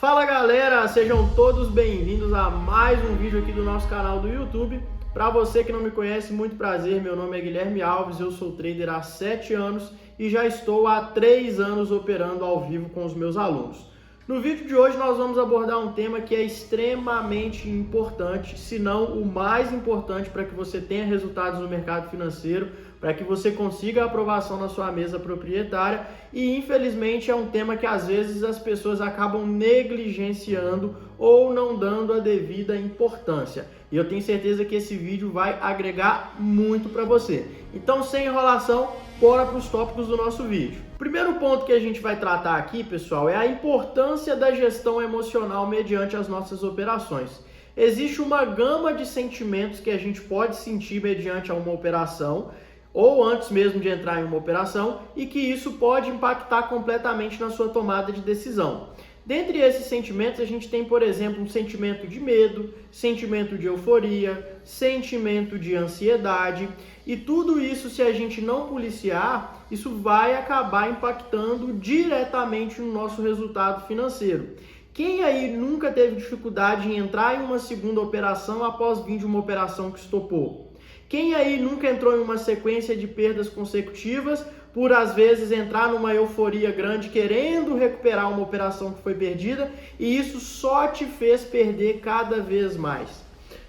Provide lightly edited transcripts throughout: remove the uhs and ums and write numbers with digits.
Fala galera, sejam todos bem-vindos a mais um vídeo aqui do nosso canal do YouTube. Para você que não me conhece, muito prazer, meu nome é Guilherme Alves, eu sou trader há 7 anos e já estou há 3 anos operando ao vivo com os meus alunos. No vídeo de hoje nós vamos abordar um tema que é extremamente importante, se não o mais importante para que você tenha resultados no mercado financeiro, para que você consiga a aprovação na sua mesa proprietária e infelizmente é um tema que às vezes as pessoas acabam negligenciando ou não dando a devida importância. E eu tenho certeza que esse vídeo vai agregar muito para você. Então, sem enrolação, bora para os tópicos do nosso vídeo. O primeiro ponto que a gente vai tratar aqui, pessoal, é a importância da gestão emocional mediante as nossas operações. Existe uma gama de sentimentos que a gente pode sentir mediante uma operação, ou antes mesmo de entrar em uma operação, e que isso pode impactar completamente na sua tomada de decisão. Dentre esses sentimentos, a gente tem, por exemplo, um sentimento de medo, sentimento de euforia, sentimento de ansiedade, e tudo isso, se a gente não policiar, isso vai acabar impactando diretamente no nosso resultado financeiro. Quem aí nunca teve dificuldade em entrar em uma segunda operação após vir de uma operação que estopou? Quem aí nunca entrou em uma sequência de perdas consecutivas por às vezes entrar numa euforia grande querendo recuperar uma operação que foi perdida e isso só te fez perder cada vez mais?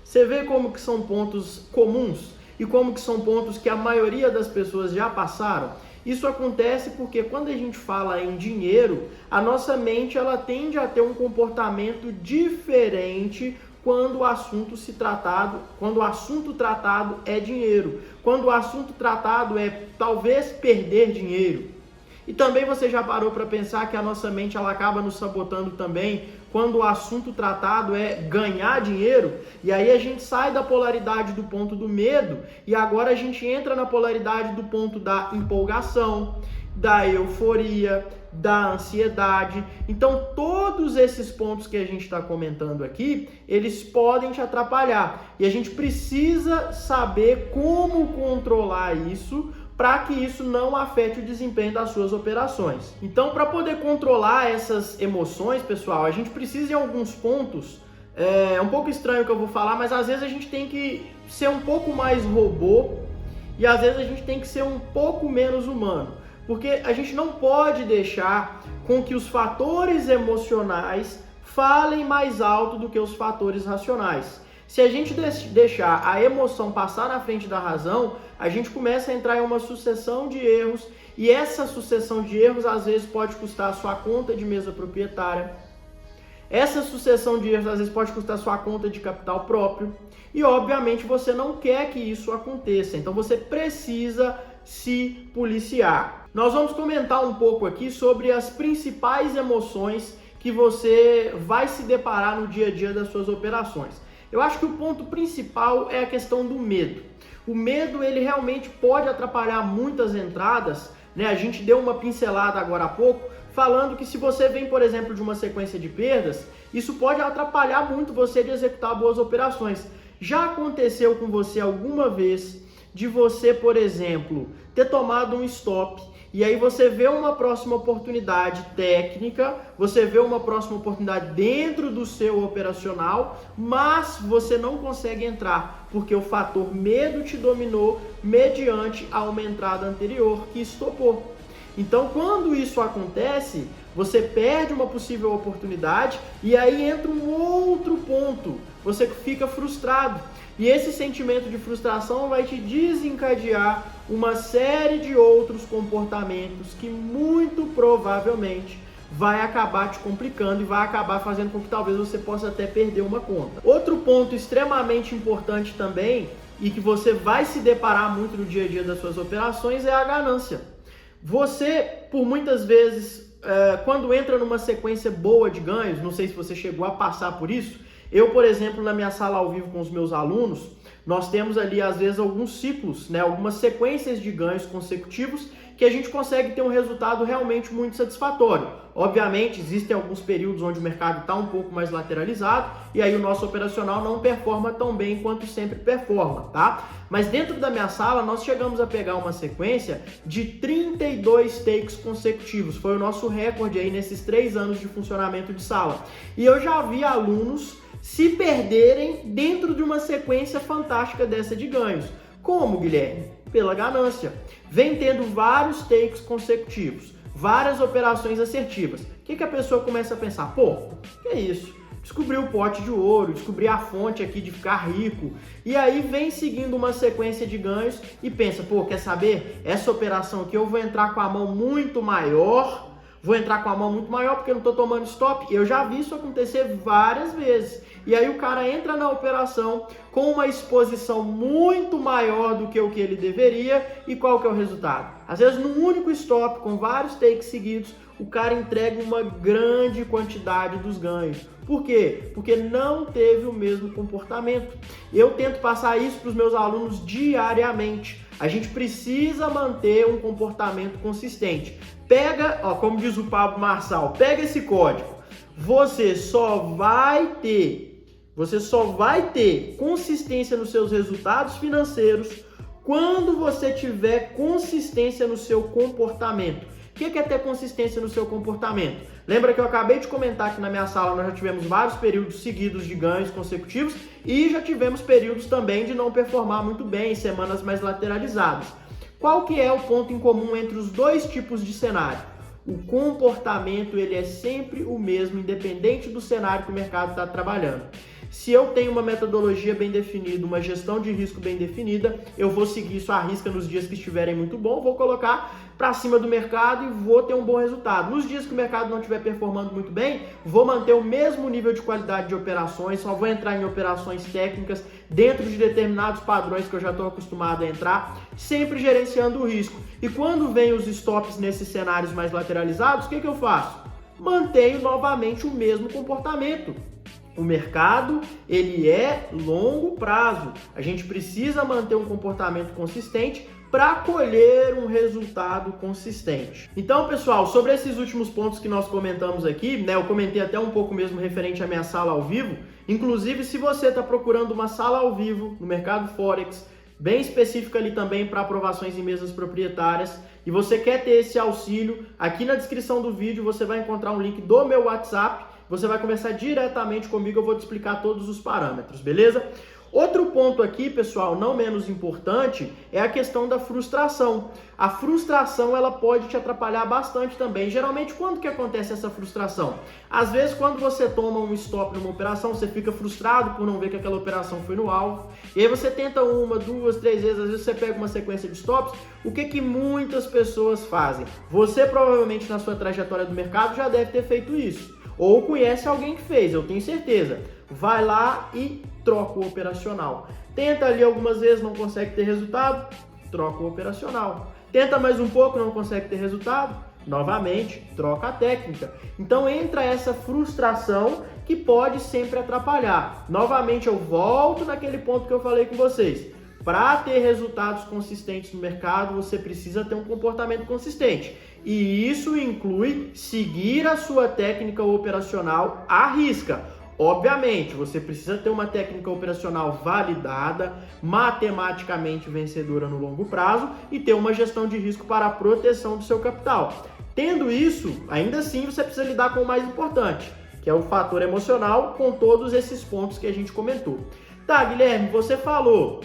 Você vê como que são pontos comuns e como que são pontos que a maioria das pessoas já passaram? Isso acontece porque quando a gente fala em dinheiro, a nossa mente ela tende a ter um comportamento diferente quando o assunto tratado é dinheiro, quando o assunto tratado é talvez perder dinheiro. E também você já parou para pensar que a nossa mente ela acaba nos sabotando também quando o assunto tratado é ganhar dinheiro, e aí a gente sai da polaridade do ponto do medo e agora a gente entra na polaridade do ponto da empolgação, da euforia, da ansiedade. Então todos esses pontos que a gente está comentando aqui, eles podem te atrapalhar e a gente precisa saber como controlar isso para que isso não afete o desempenho das suas operações. Então, para poder controlar essas emoções, pessoal, a gente precisa em alguns pontos, é um pouco estranho o que eu vou falar, mas às vezes a gente tem que ser um pouco mais robô e às vezes a gente tem que ser um pouco menos humano. Porque a gente não pode deixar com que os fatores emocionais falem mais alto do que os fatores racionais. Se a gente deixar a emoção passar na frente da razão, a gente começa a entrar em uma sucessão de erros e essa sucessão de erros às vezes pode custar a sua conta de mesa proprietária. Essa sucessão de erros às vezes pode custar a sua conta de capital próprio e obviamente você não quer que isso aconteça, então você precisa se policiar. Nós vamos comentar um pouco aqui sobre as principais emoções que você vai se deparar no dia a dia das suas operações. Eu acho que o ponto principal é a questão do medo. O medo, ele realmente pode atrapalhar muitas entradas, né? A gente deu uma pincelada agora há pouco, falando que se você vem, por exemplo, de uma sequência de perdas, isso pode atrapalhar muito você de executar boas operações. Já aconteceu com você alguma vez de você, por exemplo, ter tomado um stop e aí você vê uma próxima oportunidade técnica, você vê uma próxima oportunidade dentro do seu operacional, mas você não consegue entrar porque o fator medo te dominou mediante a uma entrada anterior que estopou. Então, quando isso acontece, você perde uma possível oportunidade e aí entra um outro ponto, você fica frustrado. E esse sentimento de frustração vai te desencadear uma série de outros comportamentos que muito provavelmente vai acabar te complicando e vai acabar fazendo com que talvez você possa até perder uma conta. Outro ponto extremamente importante também e que você vai se deparar muito no dia a dia das suas operações é a ganância. Você, por muitas vezes, quando entra numa sequência boa de ganhos, não sei se você chegou a passar por isso, eu, por exemplo, na minha sala ao vivo com os meus alunos, nós temos ali, às vezes, alguns ciclos, né, algumas sequências de ganhos consecutivos que a gente consegue ter um resultado realmente muito satisfatório. Obviamente, existem alguns períodos onde o mercado está um pouco mais lateralizado e aí o nosso operacional não performa tão bem quanto sempre performa, tá? Mas dentro da minha sala, nós chegamos a pegar uma sequência de 32 takes consecutivos. Foi o nosso recorde aí nesses 3 anos de funcionamento de sala. E eu já vi alunos se perderem dentro de uma sequência fantástica dessa de ganhos. Como, Guilherme? Pela ganância. Vem tendo vários takes consecutivos, várias operações assertivas. O que a pessoa começa a pensar? Pô, que é isso? Descobri o pote de ouro, descobri a fonte aqui de ficar rico. E aí vem seguindo uma sequência de ganhos e pensa, pô, quer saber? Essa operação aqui eu vou entrar com a mão muito maior. Porque eu não estou tomando stop. Eu já vi isso acontecer várias vezes. E aí o cara entra na operação com uma exposição muito maior do que o que ele deveria. E qual que é o resultado? Às vezes, num único stop, com vários takes seguidos, o cara entrega uma grande quantidade dos ganhos. Por quê? Porque não teve o mesmo comportamento. Eu tento passar isso para os meus alunos diariamente. A gente precisa manter um comportamento consistente. Pega, ó, como diz o Pablo Marçal, pega esse código. Você só vai ter consistência nos seus resultados financeiros quando você tiver consistência no seu comportamento. O que é ter consistência no seu comportamento? Lembra que eu acabei de comentar que na minha sala nós já tivemos vários períodos seguidos de ganhos consecutivos e já tivemos períodos também de não performar muito bem, semanas mais lateralizadas. Qual que é o ponto em comum entre os dois tipos de cenário? O comportamento ele é sempre o mesmo, independente do cenário que o mercado está trabalhando. Se eu tenho uma metodologia bem definida, uma gestão de risco bem definida, eu vou seguir isso à risca nos dias que estiverem muito bom, vou colocar para cima do mercado e vou ter um bom resultado. Nos dias que o mercado não estiver performando muito bem, vou manter o mesmo nível de qualidade de operações, só vou entrar em operações técnicas dentro de determinados padrões que eu já estou acostumado a entrar, sempre gerenciando o risco. E quando vem os stops nesses cenários mais lateralizados, o que eu faço? Mantenho novamente o mesmo comportamento. O mercado, ele é longo prazo. A gente precisa manter um comportamento consistente para colher um resultado consistente. Então, pessoal, sobre esses últimos pontos que nós comentamos aqui, né, eu comentei até um pouco mesmo referente à minha sala ao vivo. Inclusive, se você está procurando uma sala ao vivo no mercado Forex, bem específica ali também para aprovações em mesas proprietárias, e você quer ter esse auxílio, aqui na descrição do vídeo você vai encontrar um link do meu WhatsApp. Você vai conversar diretamente comigo, eu vou te explicar todos os parâmetros, beleza? Outro ponto aqui, pessoal, não menos importante, é a questão da frustração. A frustração, ela pode te atrapalhar bastante também. Geralmente, quando que acontece essa frustração? Às vezes, quando você toma um stop numa operação, você fica frustrado por não ver que aquela operação foi no alvo. E aí você tenta 1, 2, 3 vezes, às vezes você pega uma sequência de stops. O que muitas pessoas fazem? Você, provavelmente, na sua trajetória do mercado, já deve ter feito isso. Ou conhece alguém que fez, eu tenho certeza. Vai lá e troca o operacional. Tenta ali algumas vezes, não consegue ter resultado, troca o operacional. Tenta mais um pouco, não consegue ter resultado, novamente, troca a técnica. Então entra essa frustração que pode sempre atrapalhar. Novamente eu volto naquele ponto que eu falei com vocês. Para ter resultados consistentes no mercado, você precisa ter um comportamento consistente. E isso inclui seguir a sua técnica operacional à risca. Obviamente, você precisa ter uma técnica operacional validada, matematicamente vencedora no longo prazo e ter uma gestão de risco para a proteção do seu capital. Tendo isso, ainda assim você precisa lidar com o mais importante, que é o fator emocional, com todos esses pontos que a gente comentou. Tá, Guilherme, você falou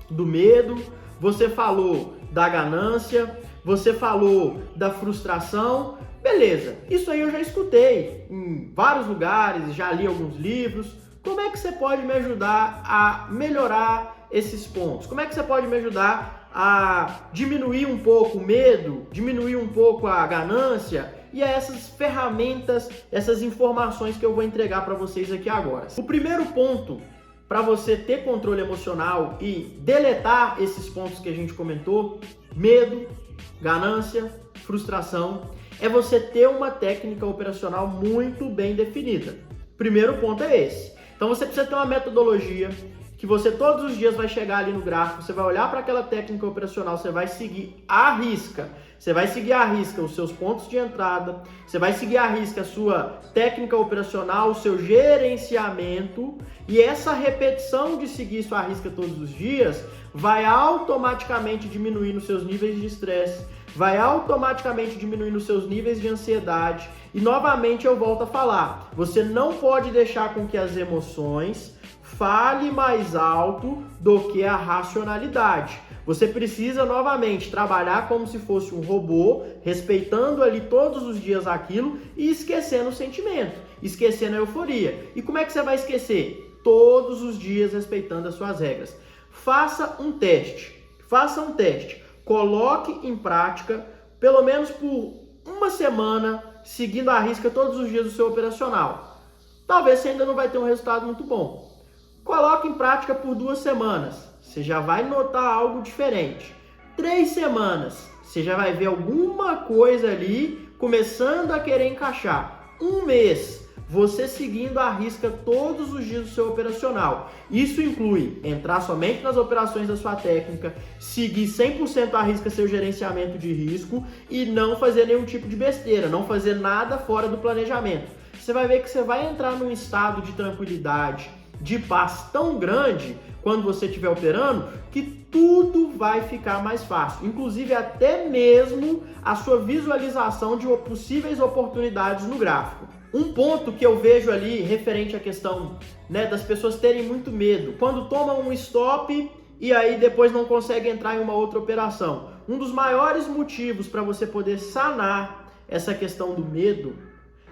do medo, você falou da ganância, você falou da frustração, beleza, isso aí eu já escutei em vários lugares, já li alguns livros. Como é que você pode me ajudar a melhorar esses pontos? Como é que você pode me ajudar a diminuir um pouco o medo, diminuir um pouco a ganância e a essas ferramentas, essas informações que eu vou entregar para vocês aqui agora? O primeiro ponto para você ter controle emocional e deletar esses pontos que a gente comentou, medo, ganância, frustração, é você ter uma técnica operacional muito bem definida. Primeiro ponto é esse. Então você precisa ter uma metodologia que você todos os dias vai chegar ali no gráfico, você vai olhar para aquela técnica operacional, você vai seguir à risca, Você vai seguir à risca os seus pontos de entrada, você vai seguir à risca a sua técnica operacional, o seu gerenciamento, e essa repetição de seguir isso à risca todos os dias vai automaticamente diminuir os seus níveis de estresse, vai automaticamente diminuir os seus níveis de ansiedade. E novamente eu volto a falar, você não pode deixar com que as emoções fale mais alto do que a racionalidade. Você precisa novamente trabalhar como se fosse um robô, respeitando ali todos os dias aquilo e esquecendo o sentimento, esquecendo a euforia. E como é que você vai esquecer? Todos os dias respeitando as suas regras. Faça um teste, coloque em prática, pelo menos por uma semana, seguindo à risca todos os dias do seu operacional. Talvez você ainda não vai ter um resultado muito bom. Coloque em prática por 2 semanas, você já vai notar algo diferente. 3 semanas, você já vai ver alguma coisa ali começando a querer encaixar. 1 mês, você seguindo à risca todos os dias do seu operacional. Isso inclui entrar somente nas operações da sua técnica, seguir 100% à risca seu gerenciamento de risco e não fazer nenhum tipo de besteira, não fazer nada fora do planejamento. Você vai ver que você vai entrar num estado de tranquilidade, de paz tão grande quando você estiver operando, que tudo vai ficar mais fácil, inclusive até mesmo a sua visualização de possíveis oportunidades no gráfico. Um ponto que eu vejo ali referente à questão, das pessoas terem muito medo, quando tomam um stop e aí depois não conseguem entrar em uma outra operação. Um dos maiores motivos para você poder sanar essa questão do medo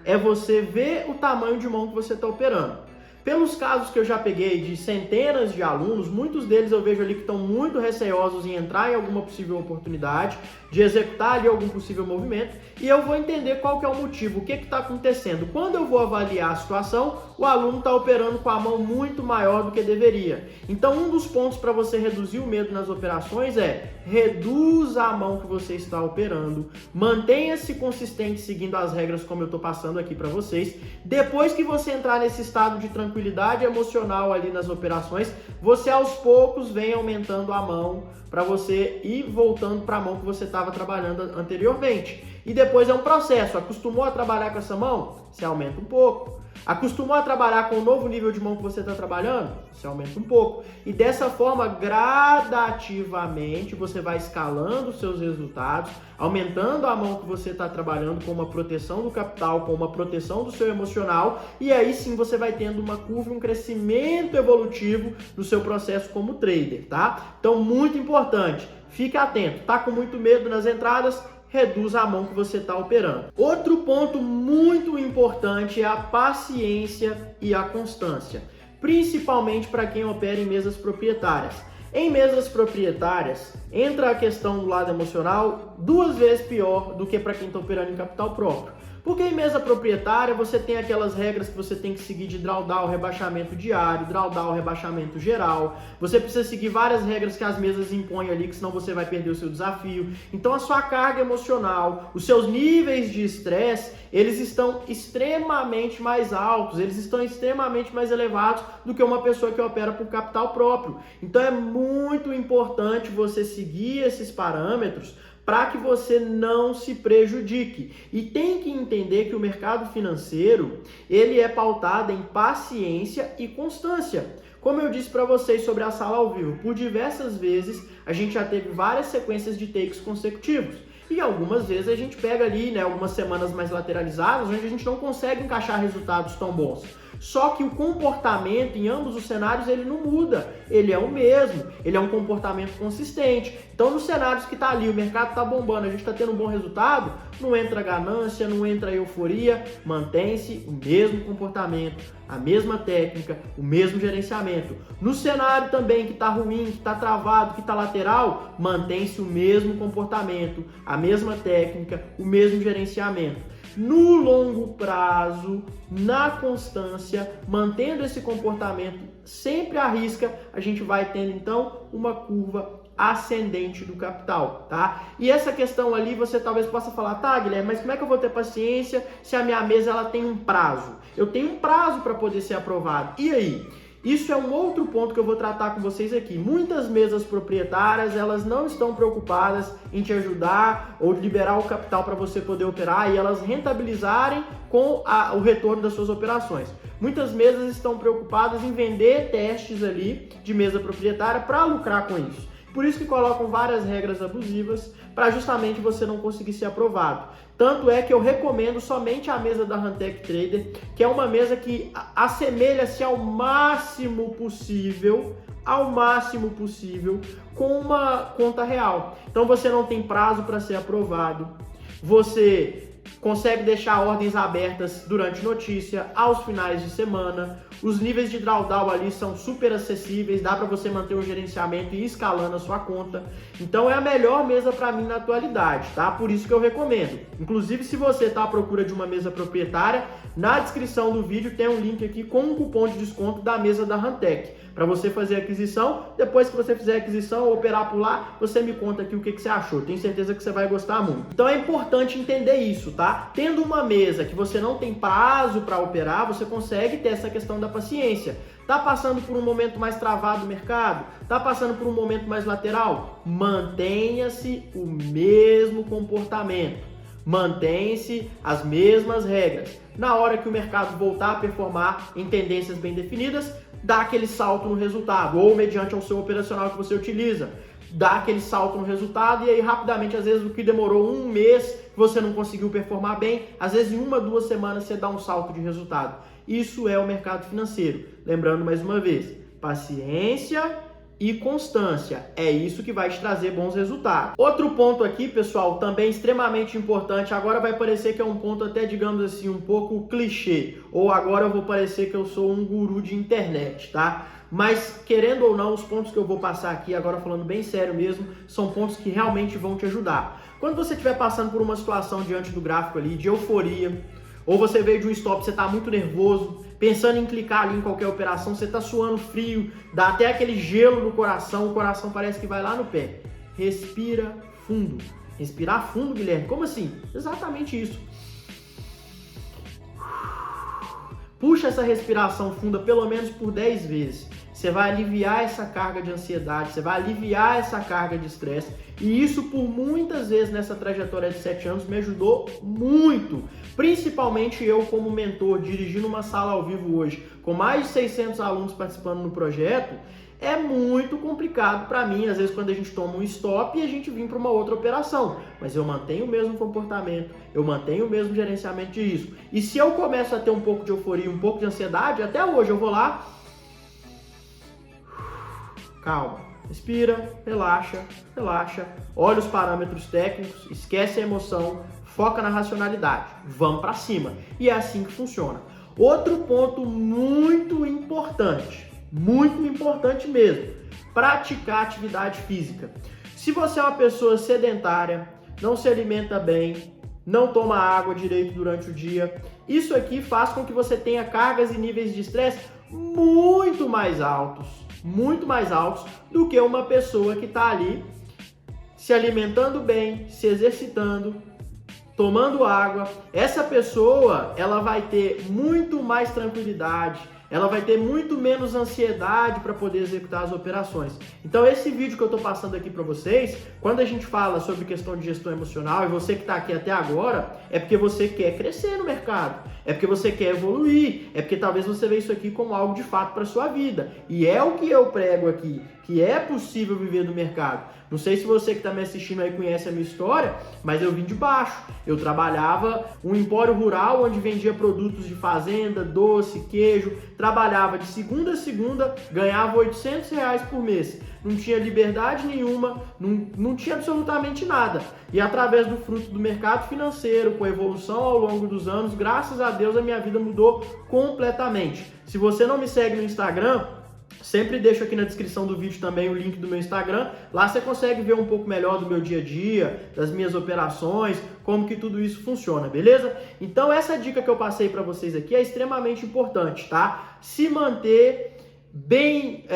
é você ver o tamanho de mão que você está operando. Pelos casos que eu já peguei de centenas de alunos, muitos deles eu vejo ali que estão muito receosos em entrar em alguma possível oportunidade, de executar ali algum possível movimento, e eu vou entender qual que é o motivo, o que está acontecendo. Quando eu vou avaliar a situação, o aluno está operando com a mão muito maior do que deveria. Então, um dos pontos para você reduzir o medo nas operações é reduza a mão que você está operando, mantenha-se consistente seguindo as regras como eu estou passando aqui para vocês. Depois que você entrar nesse estado de tranquilidade emocional ali nas operações, você aos poucos vem aumentando a mão para você ir voltando para a mão que você estava trabalhando anteriormente. E depois é um processo. Acostumou a trabalhar com essa mão? Você aumenta um pouco. Acostumou a trabalhar com o novo nível de mão que você está trabalhando? Você aumenta um pouco. E dessa forma, gradativamente, você vai escalando os seus resultados, aumentando a mão que você está trabalhando com uma proteção do capital, com uma proteção do seu emocional, e aí sim você vai tendo uma curva, um crescimento evolutivo no seu processo como trader, tá? Então, muito importante, fique atento. Tá com muito medo nas entradas? Reduz a mão que você está operando. Outro ponto muito importante é a paciência e a constância, principalmente para quem opera em mesas proprietárias. Em mesas proprietárias, entra a questão do lado emocional 2 vezes pior do que para quem está operando em capital próprio. Porque em mesa proprietária você tem aquelas regras que você tem que seguir de drawdown, rebaixamento diário, drawdown, rebaixamento geral. Você precisa seguir várias regras que as mesas impõem ali, que senão você vai perder o seu desafio. Então a sua carga emocional, os seus níveis de estresse, eles estão extremamente mais altos, eles estão extremamente mais elevados do que uma pessoa que opera por capital próprio. Então é muito importante você seguir esses parâmetros para que você não se prejudique. E tem que entender que o mercado financeiro, ele é pautado em paciência e constância. Como eu disse para vocês sobre a sala ao vivo, por diversas vezes a gente já teve várias sequências de takes consecutivos. E algumas vezes a gente pega ali, algumas semanas mais lateralizadas, onde a gente não consegue encaixar resultados tão bons. Só que o comportamento em ambos os cenários ele não muda, ele é o mesmo, ele é um comportamento consistente. Então nos cenários que está ali, o mercado está bombando, a gente está tendo um bom resultado, não entra ganância, não entra euforia, mantém-se o mesmo comportamento, a mesma técnica, o mesmo gerenciamento. No cenário também que está ruim, que está travado, que está lateral, mantém-se o mesmo comportamento, a mesma técnica, o mesmo gerenciamento. No longo prazo, na constância, mantendo esse comportamento sempre à risca, a gente vai tendo então uma curva ascendente do capital, tá? E essa questão ali você talvez possa falar, tá, Guilherme, mas como é que eu vou ter paciência se a minha mesa ela tem um prazo? Eu tenho um prazo para poder ser aprovado. E aí? Isso é um outro ponto que eu vou tratar com vocês aqui. Muitas mesas proprietárias, elas não estão preocupadas em te ajudar ou liberar o capital para você poder operar e elas rentabilizarem com o retorno das suas operações. Muitas mesas estão preocupadas em vender testes ali de mesa proprietária para lucrar com isso. Por isso que colocam várias regras abusivas para justamente você não conseguir ser aprovado. Tanto é que eu recomendo somente a mesa da Rantec Trader, que é uma mesa que assemelha-se ao máximo possível com uma conta real. Então você não tem prazo para ser aprovado, você consegue deixar ordens abertas durante notícia, aos finais de semana, os níveis de drawdown ali são super acessíveis, dá para você manter um gerenciamento e ir escalando a sua conta. Então é a melhor mesa para mim na atualidade, tá? Por isso que eu recomendo. Inclusive, se você está à procura de uma mesa proprietária, na descrição do vídeo tem um link aqui com um cupom de desconto da mesa da Rantec, para você fazer a aquisição. Depois que você fizer a aquisição, operar por lá, você me conta aqui o que você achou. Tenho certeza que você vai gostar muito. Então é importante entender isso, tá? Tendo uma mesa que você não tem prazo para operar, você consegue ter essa questão da paciência. Tá passando por um momento mais travado do mercado? Tá passando por um momento mais lateral? Mantenha-se o mesmo comportamento. Mantém-se as mesmas regras. Na hora que o mercado voltar a performar em tendências bem definidas, dá aquele salto no resultado, ou mediante ao seu operacional que você utiliza, dá aquele salto no resultado e aí rapidamente, às vezes o que demorou um mês, você não conseguiu performar bem, às vezes em 1, 2 semanas você dá um salto de resultado. Isso é o mercado financeiro. Lembrando mais uma vez, paciência e constância, é isso que vai te trazer bons resultados. Outro ponto aqui, pessoal, também extremamente importante, agora vai parecer que é um ponto até, digamos assim, um pouco clichê, ou agora eu vou parecer que eu sou um guru de internet, tá? Mas, querendo ou não, os pontos que eu vou passar aqui, agora falando bem sério mesmo, são pontos que realmente vão te ajudar. Quando você estiver passando por uma situação diante do gráfico ali, de euforia, ou você veio de um stop, você está muito nervoso, pensando em clicar ali em qualquer operação, você está suando frio, dá até aquele gelo no coração, o coração parece que vai lá no pé. Respira fundo. Respirar fundo, Guilherme? Como assim? Exatamente isso. Puxa essa respiração funda pelo menos por 10 vezes. Você vai aliviar essa carga de ansiedade, você vai aliviar essa carga de estresse. E isso por muitas vezes nessa trajetória de 7 anos me ajudou muito. Principalmente eu como mentor, dirigindo uma sala ao vivo hoje, com mais de 600 alunos participando no projeto, é muito complicado para mim, às vezes, quando a gente toma um stop e a gente vem para uma outra operação. Mas eu mantenho o mesmo comportamento, eu mantenho o mesmo gerenciamento de risco. E se eu começo a ter um pouco de euforia, um pouco de ansiedade, até hoje eu vou lá, calma, respira, relaxa, olha os parâmetros técnicos, esquece a emoção, foca na racionalidade, vamos para cima. E é assim que funciona. Outro ponto muito importante mesmo, praticar atividade física. Se você é uma pessoa sedentária, não se alimenta bem, não toma água direito durante o dia, isso aqui faz com que você tenha cargas e níveis de estresse muito mais altos do que uma pessoa que está ali se alimentando bem, se exercitando, tomando água. Essa pessoa, ela vai ter muito mais tranquilidade, ela vai ter muito menos ansiedade para poder executar as operações. Então esse vídeo que eu estou passando aqui para vocês, quando a gente fala sobre questão de gestão emocional, e você que está aqui até agora, é porque você quer crescer no mercado, é porque você quer evoluir, é porque talvez você veja isso aqui como algo de fato para sua vida. E é o que eu prego aqui, que é possível viver do mercado. Não sei se você que está me assistindo aí conhece a minha história, mas eu vim de baixo. Eu trabalhava um empório rural onde vendia produtos de fazenda, doce, queijo. Trabalhava de segunda a segunda, ganhava R$800 por mês. Não tinha liberdade nenhuma, não tinha absolutamente nada. E através do fruto do mercado financeiro, com a evolução ao longo dos anos, graças a Deus a minha vida mudou completamente. Se você não me segue no Instagram, sempre deixo aqui na descrição do vídeo também o link do meu Instagram. Lá você consegue ver um pouco melhor do meu dia a dia, das minhas operações, como que tudo isso funciona, beleza? Então essa dica que eu passei para vocês aqui é extremamente importante, tá? Se manter bem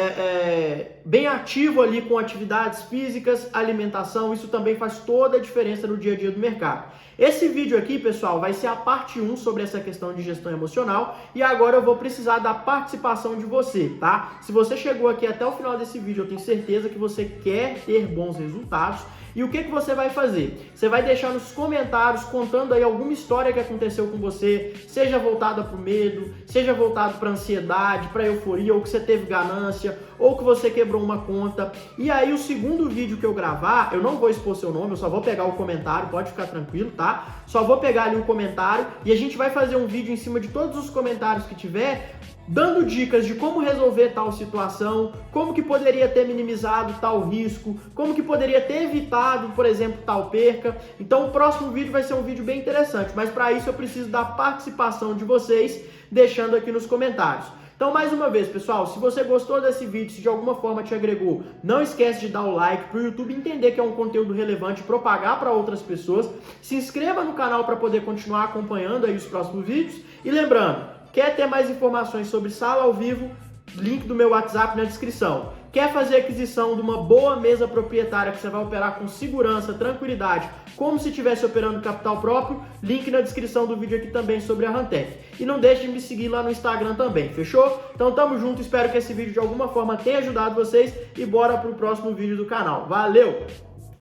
ativo ali com atividades físicas, alimentação, isso também faz toda a diferença no dia a dia do mercado. Esse vídeo aqui, pessoal, vai ser a parte 1 sobre essa questão de gestão emocional e agora eu vou precisar da participação de você, tá? Se você chegou aqui até o final desse vídeo, eu tenho certeza que você quer ter bons resultados. E o que você vai fazer? Você vai deixar nos comentários contando aí alguma história que aconteceu com você, seja voltada para o medo, seja voltado para ansiedade, para euforia, ou que você teve ganância, ou que você quebrou uma conta. E aí o segundo vídeo que eu gravar, eu não vou expor seu nome, eu só vou pegar o comentário, pode ficar tranquilo, tá? Só vou pegar ali o comentário e a gente vai fazer um vídeo em cima de todos os comentários que tiver, dando dicas de como resolver tal situação, como que poderia ter minimizado tal risco, como que poderia ter evitado, por exemplo, tal perca. Então o próximo vídeo vai ser um vídeo bem interessante, mas para isso eu preciso da participação de vocês, deixando aqui nos comentários. Então, mais uma vez, pessoal, se você gostou desse vídeo, se de alguma forma te agregou, não esquece de dar o like para o YouTube entender que é um conteúdo relevante e propagar para outras pessoas. Se inscreva no canal para poder continuar acompanhando aí os próximos vídeos. E lembrando, quer ter mais informações sobre sala ao vivo? Link do meu WhatsApp na descrição. Quer fazer aquisição de uma boa mesa proprietária que você vai operar com segurança, tranquilidade, como se estivesse operando capital próprio? Link na descrição do vídeo aqui também sobre a Rantec. E não deixe de me seguir lá no Instagram também, fechou? Então tamo junto, espero que esse vídeo de alguma forma tenha ajudado vocês e bora pro próximo vídeo do canal. Valeu!